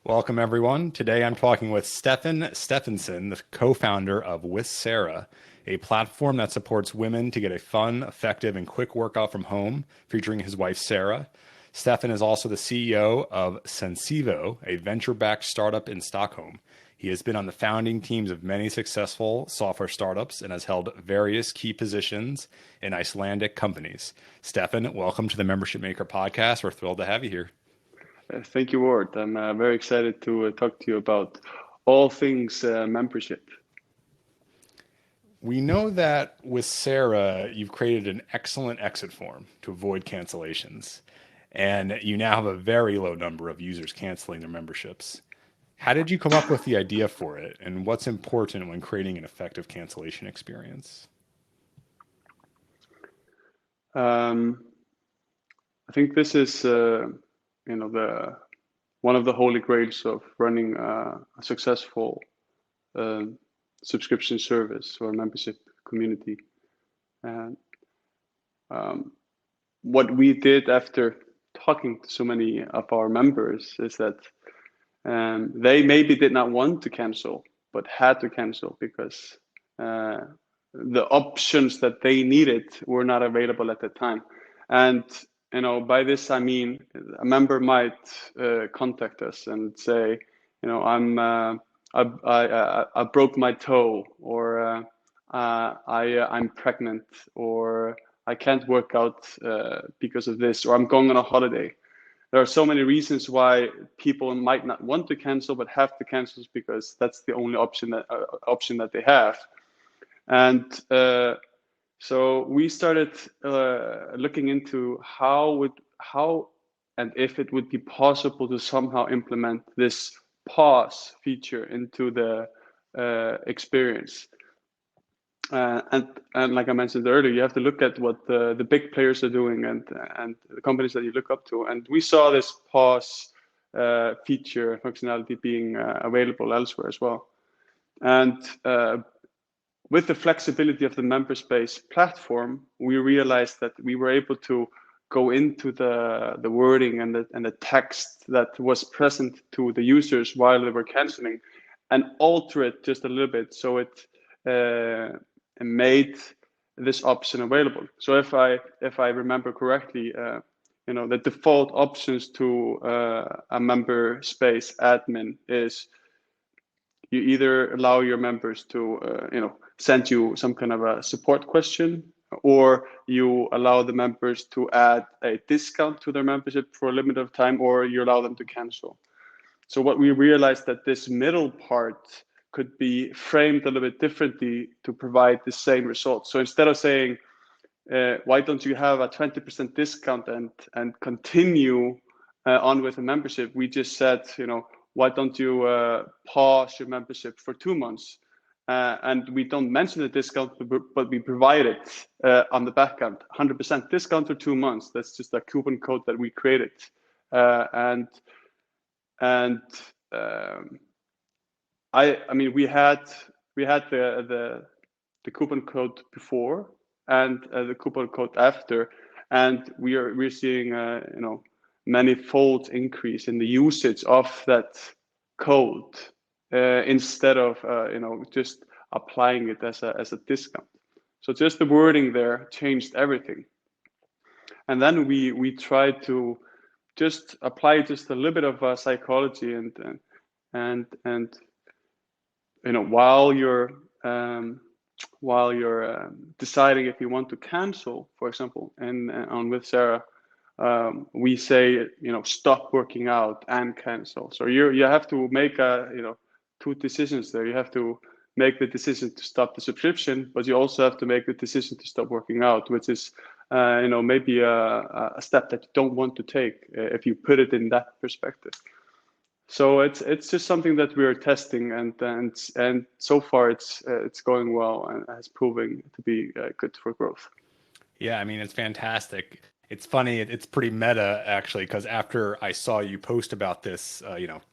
Welcome, everyone. Today I'm talking with Stefansson, the co-founder of With Sarah, a platform that supports women to get a fun, effective, and quick workout from home, featuring his wife, Sarah. Stefan is also the CEO of Sensivo, a venture-backed startup in Stockholm. He has been on the founding teams of many successful software startups and has held various key positions in Icelandic companies. Stefan, welcome to the Membership Maker podcast. We're thrilled to have you here. Thank you, Ward. I'm very excited to talk to you about all things membership. We know that with Sarah, you've created an excellent exit form to avoid cancellations, and you now have a very low number of users canceling their memberships. How did you come up with the idea for it, and what's important when creating an effective cancellation experience? I think this is one of the holy grails of running a successful subscription service or membership community. And what we did after talking to so many of our members is that they maybe did not want to cancel, but had to cancel because the options that they needed were not available at the time. And by this I mean a member might contact us and say, I broke my toe, or I'm pregnant, or I can't work out because of this, or I'm going on a holiday. There are so many reasons why people might not want to cancel but have to cancel because that's the only option that they have. And so we started looking into how and if it would be possible to somehow implement this pause feature into the experience. And like I mentioned earlier, you have to look at what the big players are doing and the companies that you look up to. And we saw this pause feature functionality being available elsewhere as well. And with the flexibility of the MemberSpace platform, we realized that we were able to go into the wording and the text that was present to the users while they were canceling and alter it just a little bit so it made this option available. So if I remember correctly, the default options to a MemberSpace admin is you either allow your members to send you some kind of a support question, or you allow the members to add a discount to their membership for a limited time, or you allow them to cancel. So what we realized that this middle part could be framed a little bit differently to provide the same results. So instead of saying, why don't you have a 20% discount and continue on with the membership, we just said, why don't you pause your membership for 2 months? And we don't mention the discount, but we provide it on the back end, 100% discount for 2 months. That's just a coupon code that we created. I mean, we had the coupon code before and the coupon code after, and we're seeing many-fold increase in the usage of that code instead of just applying it as a discount. So just the wording there changed everything. And then we tried to just apply just a little bit of psychology and while you're deciding if you want to cancel, for example, and on With Sarah, we say stop working out and cancel. So you have to make two decisions there. You have to make the decision to stop the subscription, but you also have to make the decision to stop working out, which is maybe a step that you don't want to take if you put it in that perspective. So it's just something that we're testing, and so far it's going well and has proven to be good for growth. Yeah, I mean, it's fantastic. It's funny. It's pretty meta, actually, because after I saw you post about this,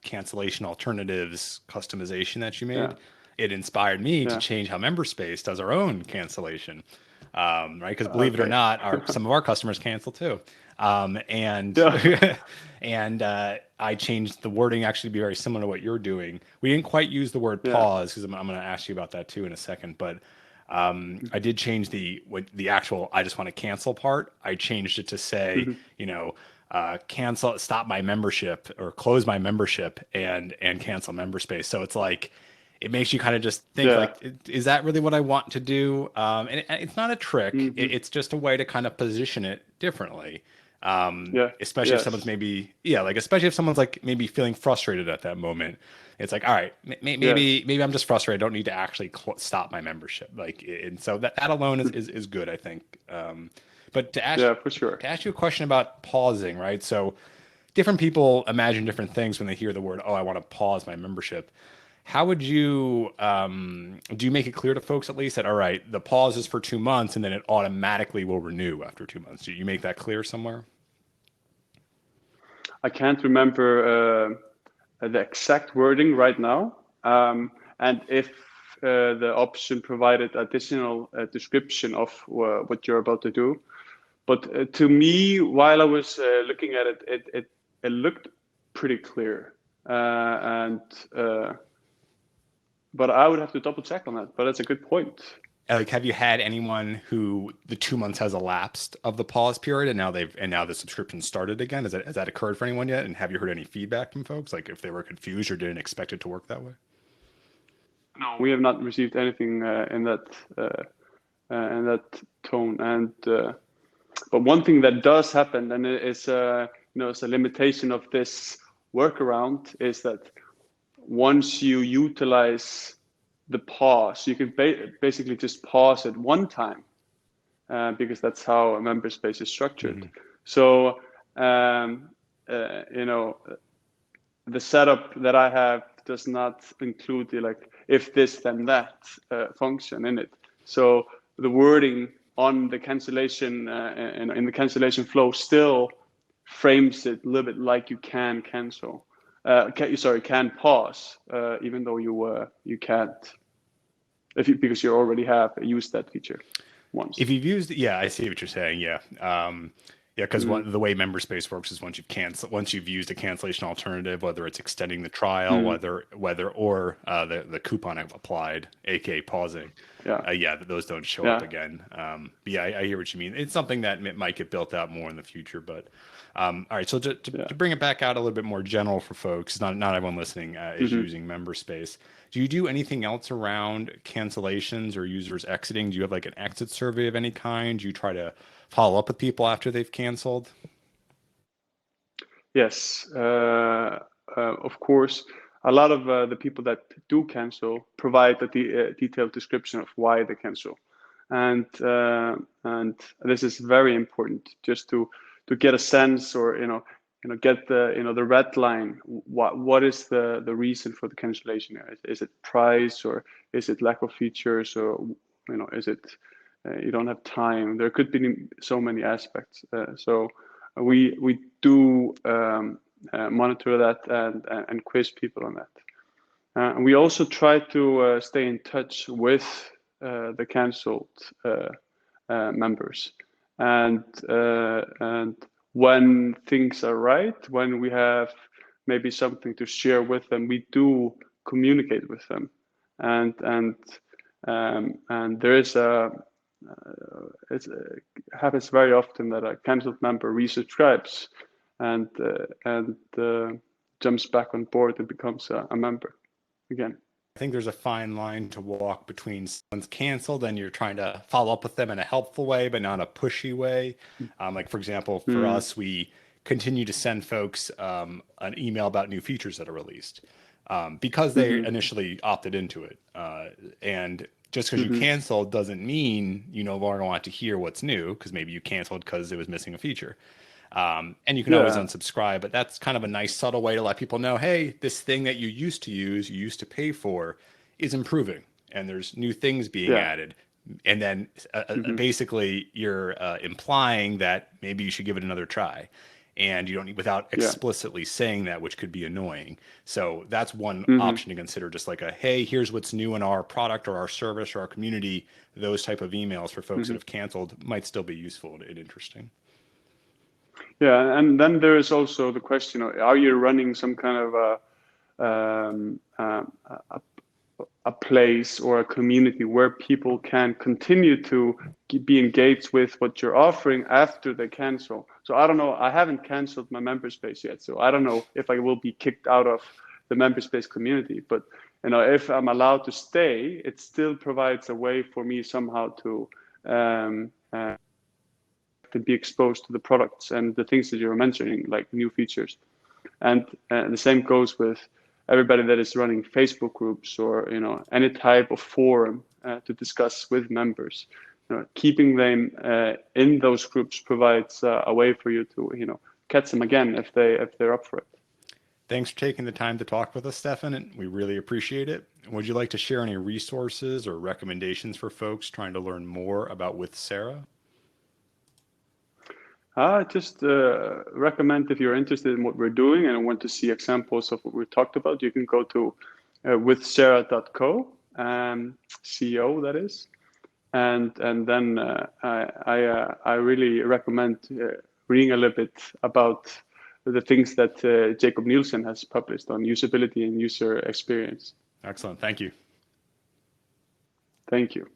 cancellation alternatives customization that you made, it inspired me to change how MemberSpace does our own cancellation, right? Because believe it or not, some of our customers cancel too. And And I changed the wording actually to be very similar to what you're doing. We didn't quite use the word Yeah. pause because I'm going to ask you about that too in a second. But I did change the actual I just want to cancel part. I changed it to say, Mhm. cancel, stop my membership or close my membership and cancel MemberSpace. So it's like it makes you kind of just think Yeah. like, is that really what I want to do? It's not a trick. Mhm. It's just a way to kind of position it differently. Yeah. Especially if someone's Yes. maybe, yeah, like especially if someone's like maybe feeling frustrated at that moment. It's like, all right, Yes. maybe I'm just frustrated. I don't need to actually stop my membership. Like, and so that alone is good, I think. But Yeah, for sure. to ask you a question about pausing, right? So different people imagine different things when they hear the word, oh, I want to pause my membership. How would you do you make it clear to folks at least that, all right, the pause is for 2 months and then it automatically will renew after 2 months? Do you make that clear somewhere? I can't remember the exact wording right now. And if the option provided additional description of what you're about to do. But to me, while I was looking at it, it looked pretty clear. And But I would have to double check on that. But that's a good point. Like, have you had anyone who the 2 months has elapsed of the pause period and now the subscription started again? Has that occurred for anyone yet? And have you heard any feedback from folks, like if they were confused or didn't expect it to work that way? No, we have not received anything in that tone. And but one thing that does happen, and it is it's a limitation of this workaround, is that once you utilize the pause, you can basically just pause it one time because that's how a MemberSpace is structured. Mm-hmm. So um, you know the setup that I have does not include the like if this then that function in it. So the wording on the cancellation in the cancellation flow still frames it a little bit like you can cancel. Can pause even though you can't because you already have used that feature once. If you've used, yeah, I see what you're saying. Yeah. Yeah, because Mm. the way MemberSpace works is once you've used a cancellation alternative, whether it's extending the trial, Mm. whether or the coupon I've applied, aka pausing, Yeah. yeah, those don't show up Yeah. again. But yeah, I hear what you mean. It's something that might get built out more in the future. But all right, so Yeah. to bring it back out a little bit more general for folks, not everyone listening is Mm-hmm. using MemberSpace. Do you do anything else around cancellations or users exiting? Do you have like an exit survey of any kind? Do you try to follow up with people after they've canceled? Yes, of course. A lot of the people that do cancel provide a detailed description of why they cancel, and this is very important just to get a sense or get the red line. What is the reason for the cancellation? Is it price or is it lack of features or is it you don't have time? There could be so many aspects. So we do monitor that and quiz people on that. And we also try to stay in touch with the cancelled members. And when things are right, when we have maybe something to share with them, we do communicate with them. And there is it happens very often that a cancelled member resubscribes and jumps back on board and becomes a member again. I think there's a fine line to walk between someone's canceled and you're trying to follow up with them in a helpful way, but not a pushy way. Like, for example, for Mm. us, we continue to send folks an email about new features that are released because they Mm-hmm. initially opted into it. And just because you Mm-hmm. canceled doesn't mean you no longer want to hear what's new because maybe you canceled because it was missing a feature. And you can always Yeah. unsubscribe, but that's kind of a nice subtle way to let people know, hey, this thing that you used to use, you used to pay for, is improving, and there's new things being Yeah. added. And then Mm-hmm. basically you're implying that maybe you should give it another try. And you don't need without Yeah. explicitly saying that, which could be annoying. So that's one Mm-hmm. option to consider, just like a, hey, here's what's new in our product or our service or our community. Those type of emails for folks that Mm-hmm. have canceled might still be useful and interesting. Yeah, and then there is also the question of, are you running some kind of um, a place or a community where people can continue to be engaged with what you're offering after they cancel? So I don't know. I haven't canceled my MemberSpace yet, so I don't know if I will be kicked out of the MemberSpace community. But if I'm allowed to stay, it still provides a way for me somehow to be exposed to the products and the things that you were mentioning, like new features. And the same goes with everybody that is running Facebook groups or any type of forum to discuss with members. Keeping them in those groups provides a way for you to catch them again if they're up for it. Thanks for taking the time to talk with us, Stefan, and we really appreciate it. Would you like to share any resources or recommendations for folks trying to learn more about With Sarah? I just recommend, if you're interested in what we're doing and want to see examples of what we talked about, you can go to withsarah.co, CO that is, and then I really recommend reading a little bit about the things that Jacob Nielsen has published on usability and user experience. Excellent. Thank you. Thank you.